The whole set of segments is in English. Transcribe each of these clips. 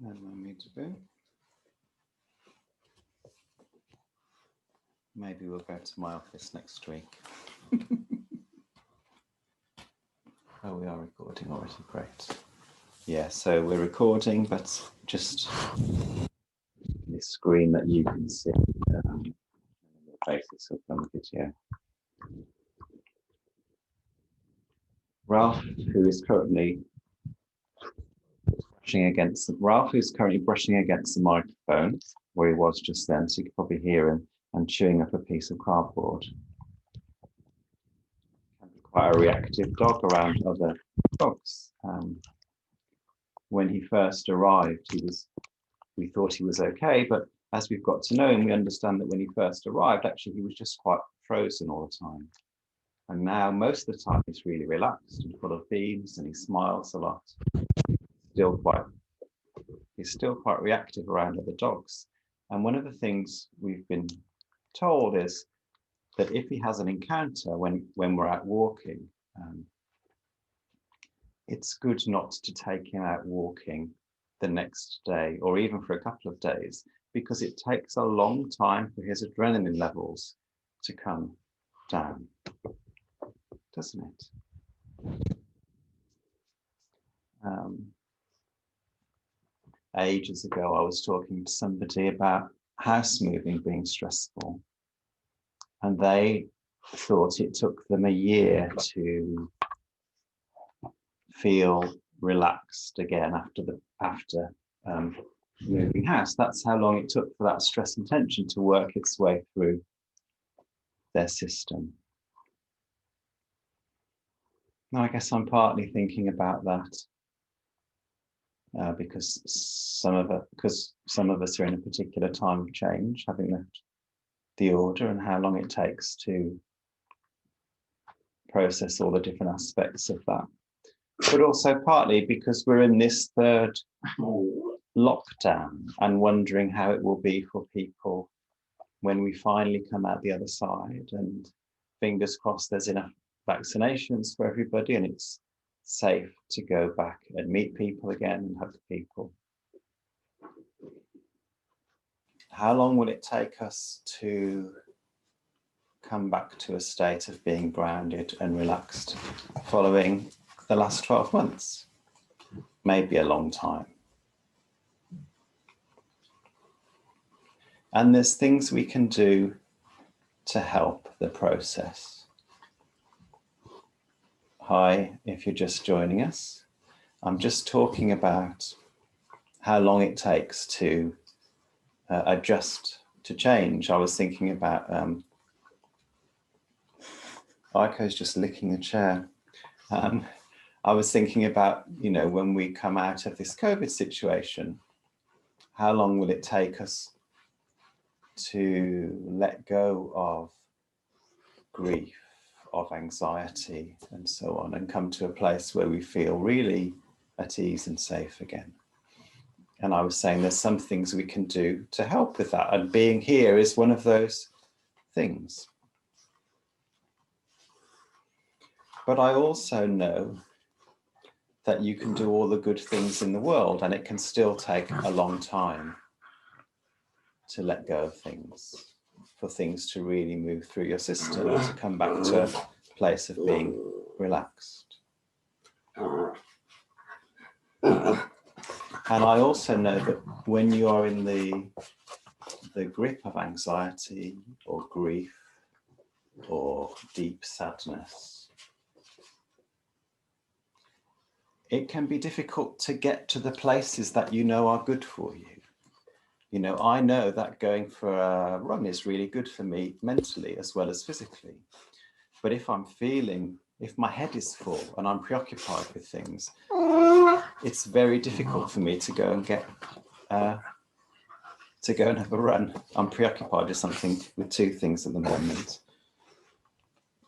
And no need to be. Maybe we'll go to my office next week. Oh, we are recording already, great. Yeah, so we're recording, but just this screen that you can see, the basis of the video. Ralph, who is currently brushing against the microphone, where he was just then, so you could probably hear him, and chewing up a piece of cardboard. Quite a reactive dog around other dogs. When he first arrived, we thought he was okay, but as we've got to know him, we understand that when he first arrived, actually he was just quite frozen all the time. And now most of the time he's really relaxed and full of beams, and he smiles a lot. He's still quite reactive around other dogs. And one of the things we've been told is that if he has an encounter when we're out walking, it's good not to take him out walking the next day or even for a couple of days, because it takes a long time for his adrenaline levels to come down, doesn't it? Ages ago, I was talking to somebody about house moving being stressful, and they thought it took them a year to feel relaxed again after moving house. That's how long it took for that stress and tension to work its way through their system. Now, I guess I'm partly thinking about that because some of us are in a particular time of change, having left the order, and how long it takes to process all the different aspects of that. But also partly because we're in this third lockdown and wondering how it will be for people when we finally come out the other side, and fingers crossed there's enough vaccinations for everybody and it's safe to go back and meet people again and hug people. How long will it take us to come back to a state of being grounded and relaxed following the last 12 months? Maybe a long time. And there's things we can do to help the process. Hi, if you're just joining us, I'm just talking about how long it takes to adjust to change. I was thinking about, Aiko's just licking the chair. I was thinking about, when we come out of this COVID situation, how long will it take us to let go of grief, of anxiety, and so on, and come to a place where we feel really at ease and safe again? And I was saying there's some things we can do to help with that, and being here is one of those things. But I also know that you can do all the good things in the world, and it can still take a long time to let go of things, for things to really move through your system, to come back to a place of being relaxed. And I also know that when you are in the grip of anxiety or grief or deep sadness, it can be difficult to get to the places that you know are good for you. I know that going for a run is really good for me mentally as well as physically. But if my head is full and I'm preoccupied with things, it's very difficult for me to go and have a run. I'm preoccupied with two things at the moment.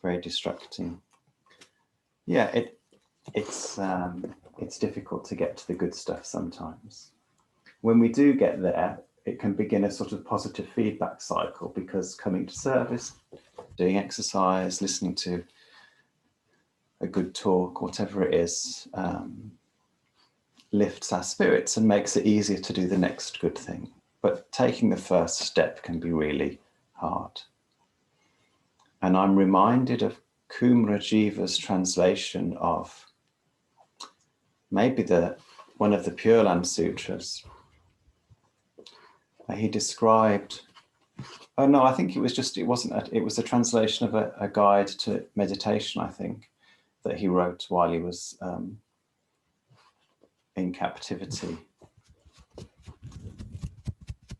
Very distracting. Yeah, it's difficult to get to the good stuff sometimes. When we do get there, it can begin a sort of positive feedback cycle, because coming to service, doing exercise, listening to a good talk, whatever it is, lifts our spirits and makes it easier to do the next good thing. But taking the first step can be really hard. And I'm reminded of Kumara Jiva's translation of maybe one of the Pure Land Sutras. He described, oh no, I think it was a translation of a guide to meditation, I think, that he wrote while he was in captivity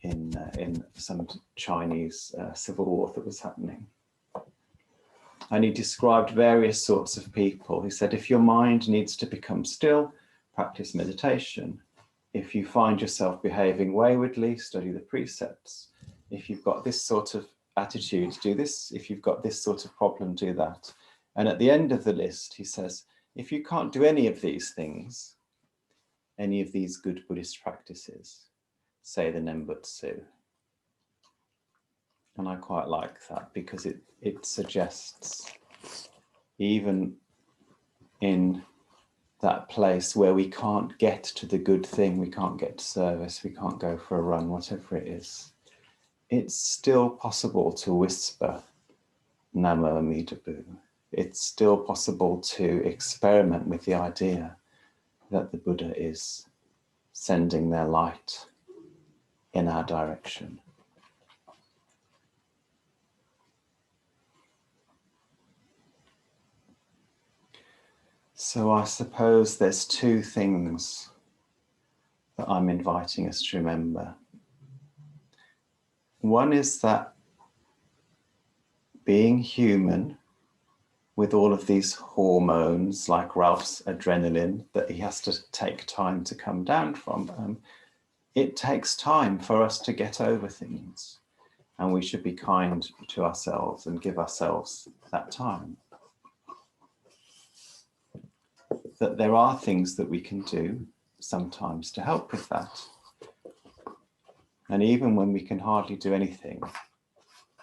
in some Chinese civil war that was happening. And he described various sorts of people. He said, if your mind needs to become still, practice meditation. If you find yourself behaving waywardly, study the precepts. If you've got this sort of attitude, do this. If you've got this sort of problem, do that. And at the end of the list, he says, if you can't do any of these things, any of these good Buddhist practices, say the Nembutsu. And I quite like that because it suggests, even in that place where we can't get to the good thing, we can't get to service, we can't go for a run, whatever it is, it's still possible to whisper Namo Amida Bu. It's still possible to experiment with the idea that the Buddha is sending their light in our direction. So I suppose there's two things that I'm inviting us to remember. One is that being human with all of these hormones, like Ralph's adrenaline, that he has to take time to come down from, it takes time for us to get over things. And we should be kind to ourselves and give ourselves that time. That there are things that we can do sometimes to help with that. And even when we can hardly do anything,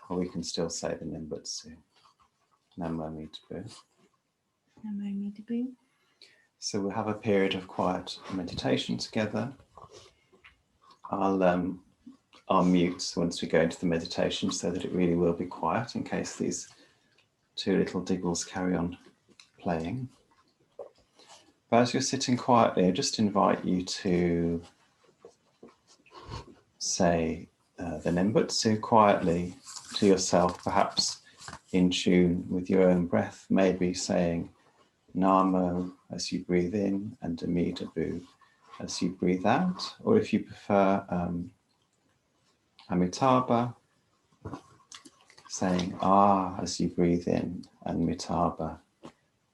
we can still say the Nembutsu. Namo Amida Bu. Namo Amida Bu. So we'll have a period of quiet meditation together. I'll mute once we go into the meditation so that it really will be quiet in case these two little diggles carry on playing. But as you're sitting quietly, I just invite you to say the Nembutsu quietly to yourself, perhaps in tune with your own breath, maybe saying Namo as you breathe in and Amida Bu as you breathe out, or if you prefer Amitabha, saying as you breathe in and Mitaba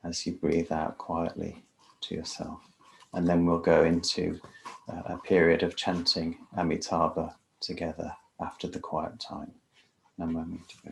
as you breathe out quietly to yourself. And then we'll go into a period of chanting Amitabha together after the quiet time. Namo Amida Bu.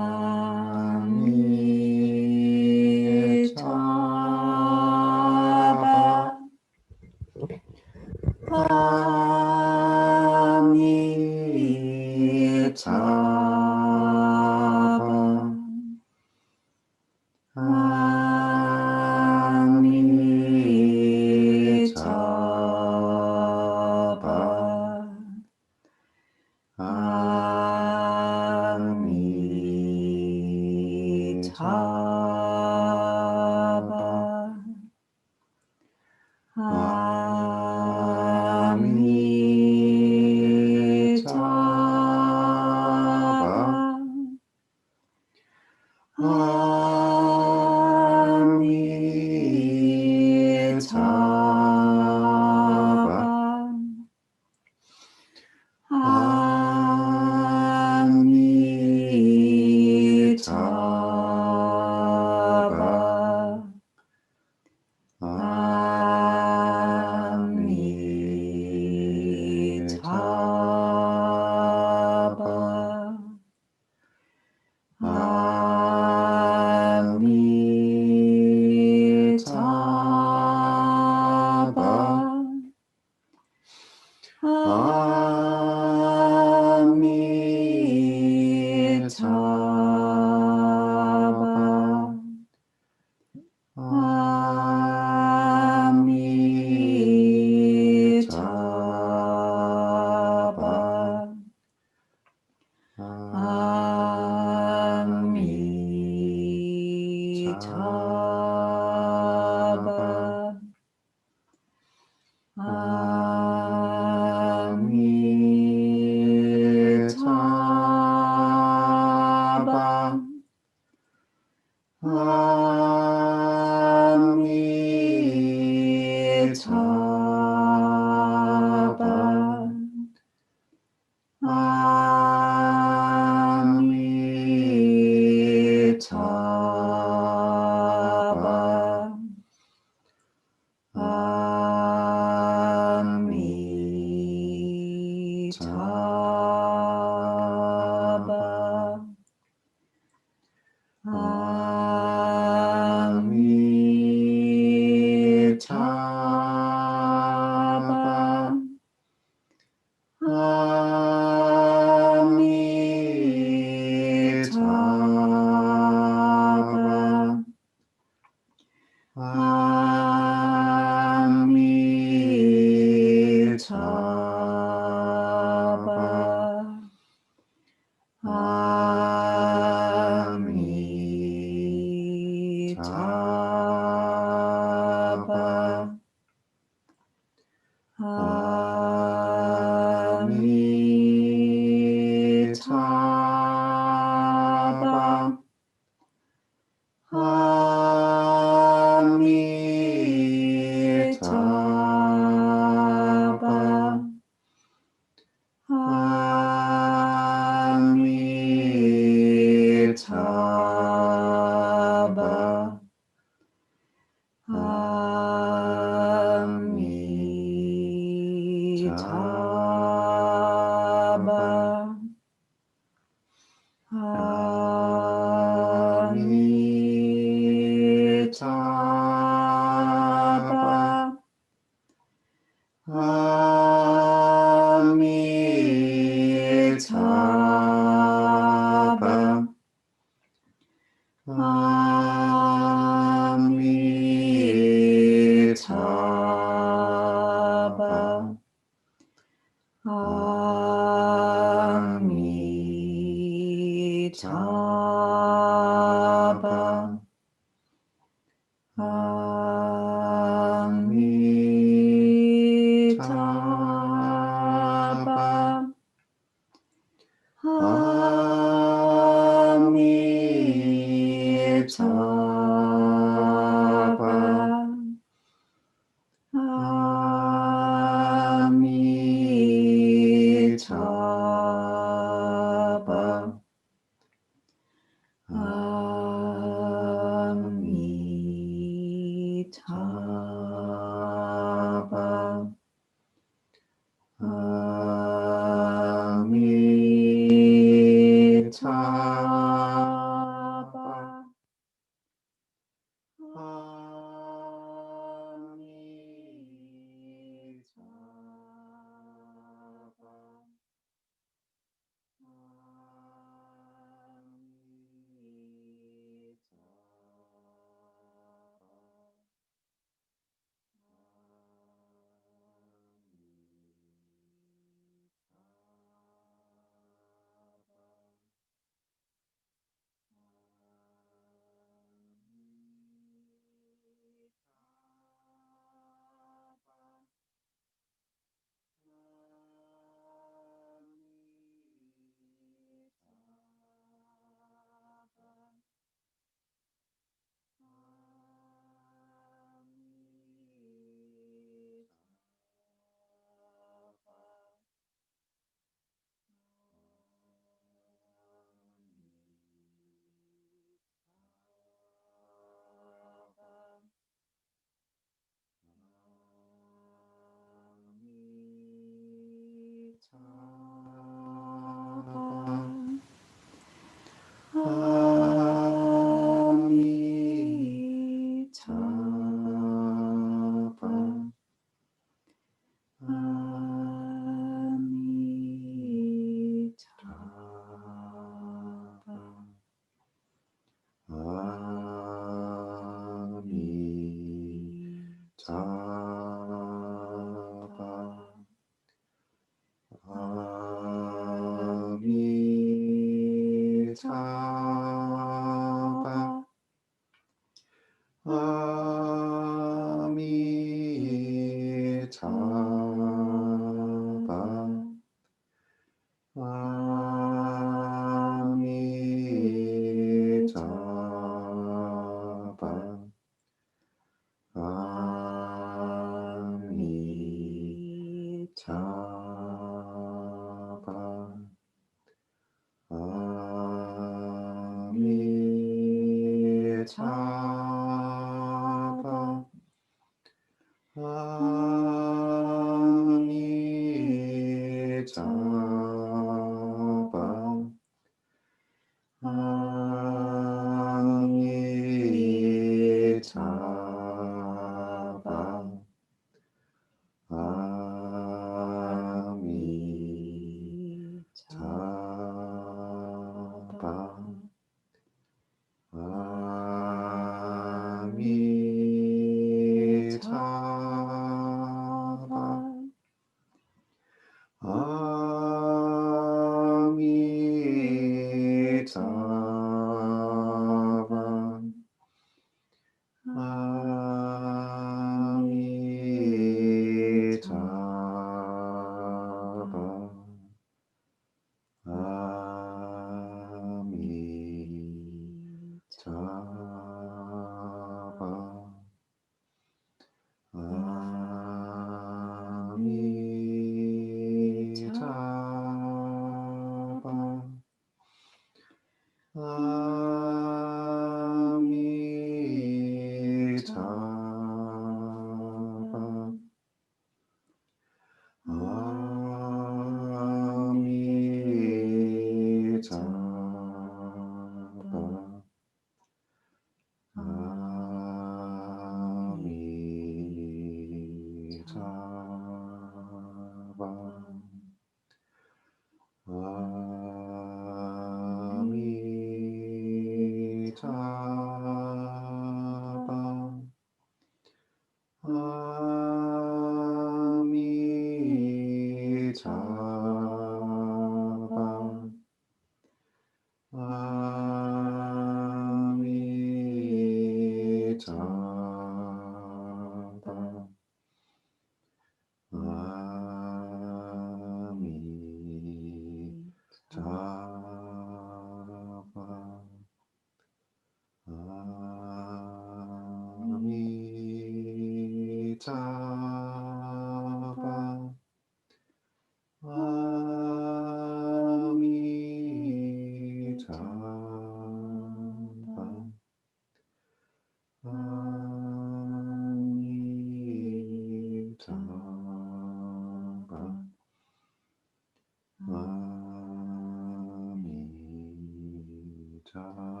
Dharma.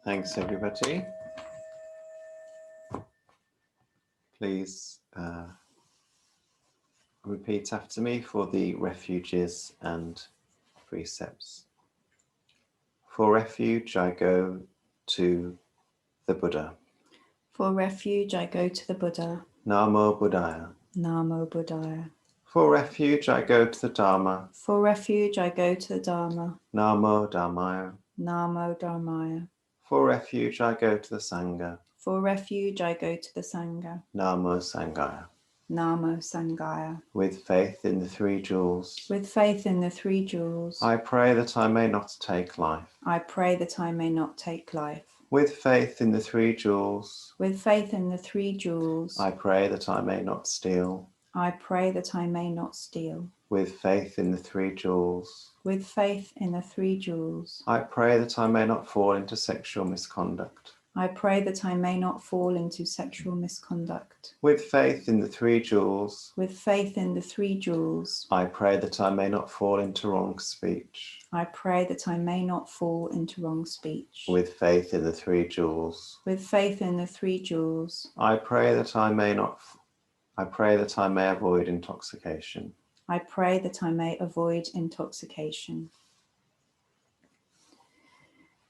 Thanks, everybody. Please repeat after me for the refuges and precepts. For refuge, I go to the Buddha. For refuge, I go to the Buddha. Namo Buddhaya. Namo Buddhaya. For refuge, I go to the Dharma. For refuge, I go to the Dharma. Namo Dharmaya. Namo Dharmaya. For refuge, I go to the Sangha. For refuge, I go to the Sangha. Namo Sanghaya. Namo Sanghaya. With faith in the three jewels. With faith in the three jewels. I pray that I may not take life. I pray that I may not take life. With faith in the three jewels. With faith in the three jewels. I pray that I may not steal. I pray that I may not steal. With faith in the three jewels. With faith in the three jewels. I pray that I may not fall into sexual misconduct. I pray that I may not fall into sexual misconduct. With faith in the three jewels. With faith in the three jewels. I pray that I may not fall into wrong speech. I pray that I may not fall into wrong speech. With faith in the three jewels. With faith in the three jewels. I pray that I may avoid intoxication. I pray that I may avoid intoxication.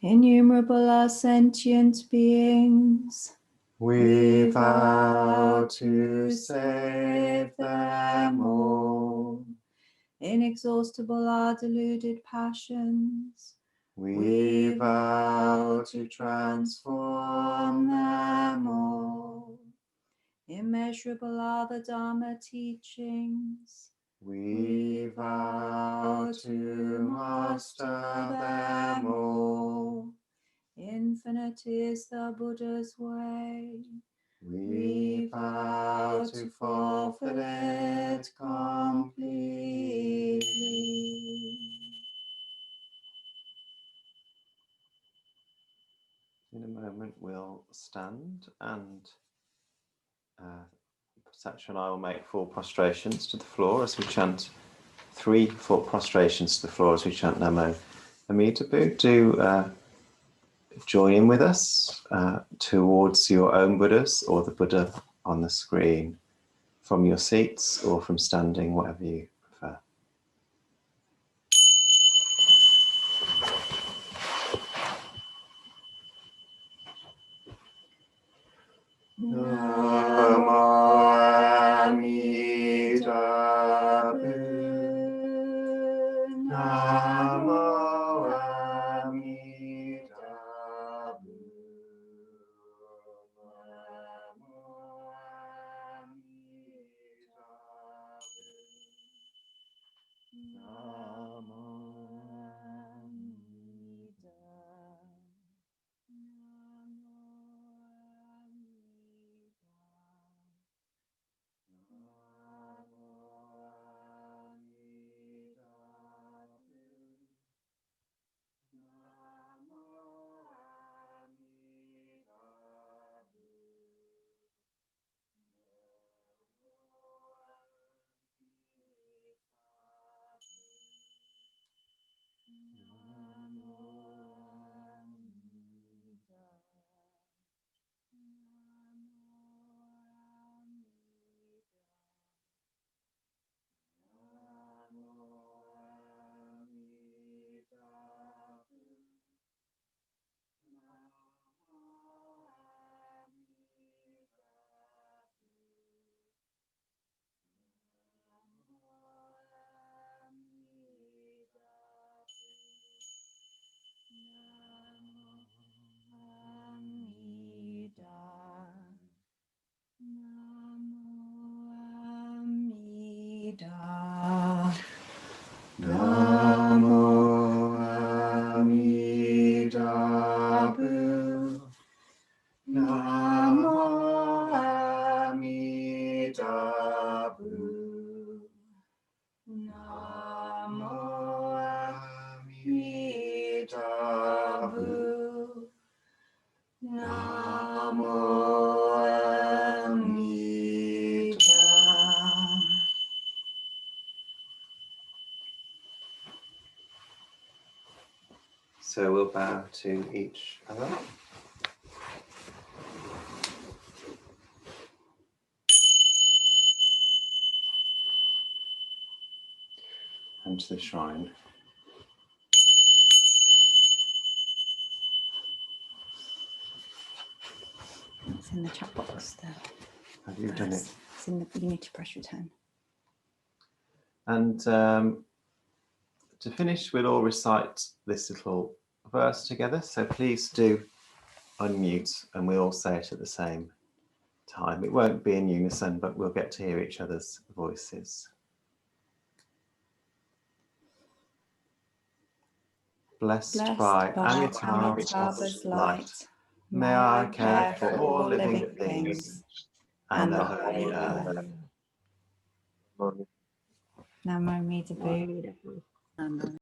Innumerable are sentient beings. We vow to save them all. Inexhaustible are deluded passions. We vow to transform them all. Immeasurable are the Dharma teachings. We vow to master them all. Infinite is the Buddha's way. We vow to fulfill it completely. In a moment, we'll stand and Satya and I will make 4 prostrations to the floor as we chant 3 4 prostrations to the floor as we chant Namo Amitabu. Do join in with us towards your own Buddhas or the Buddha on the screen from your seats or from standing, whatever you prefer. Namo Amitabu. Namo Amitabu. Namo Amitabu. Amida. Namo Amitabha. Namo Amitabha. Namo Amitabha. Namo Amitabha. So we'll bow to each other. And to the shrine. It's in the chat box there. Have you done it? It's in the, you need to press return. And to finish, we'll all recite this little verse together. So please do unmute and we'll all say it at the same time. It won't be in unison, but we'll get to hear each other's voices. Blessed by Amitabha's light, may I care for all living things and the holy earth. Namo Amitabha.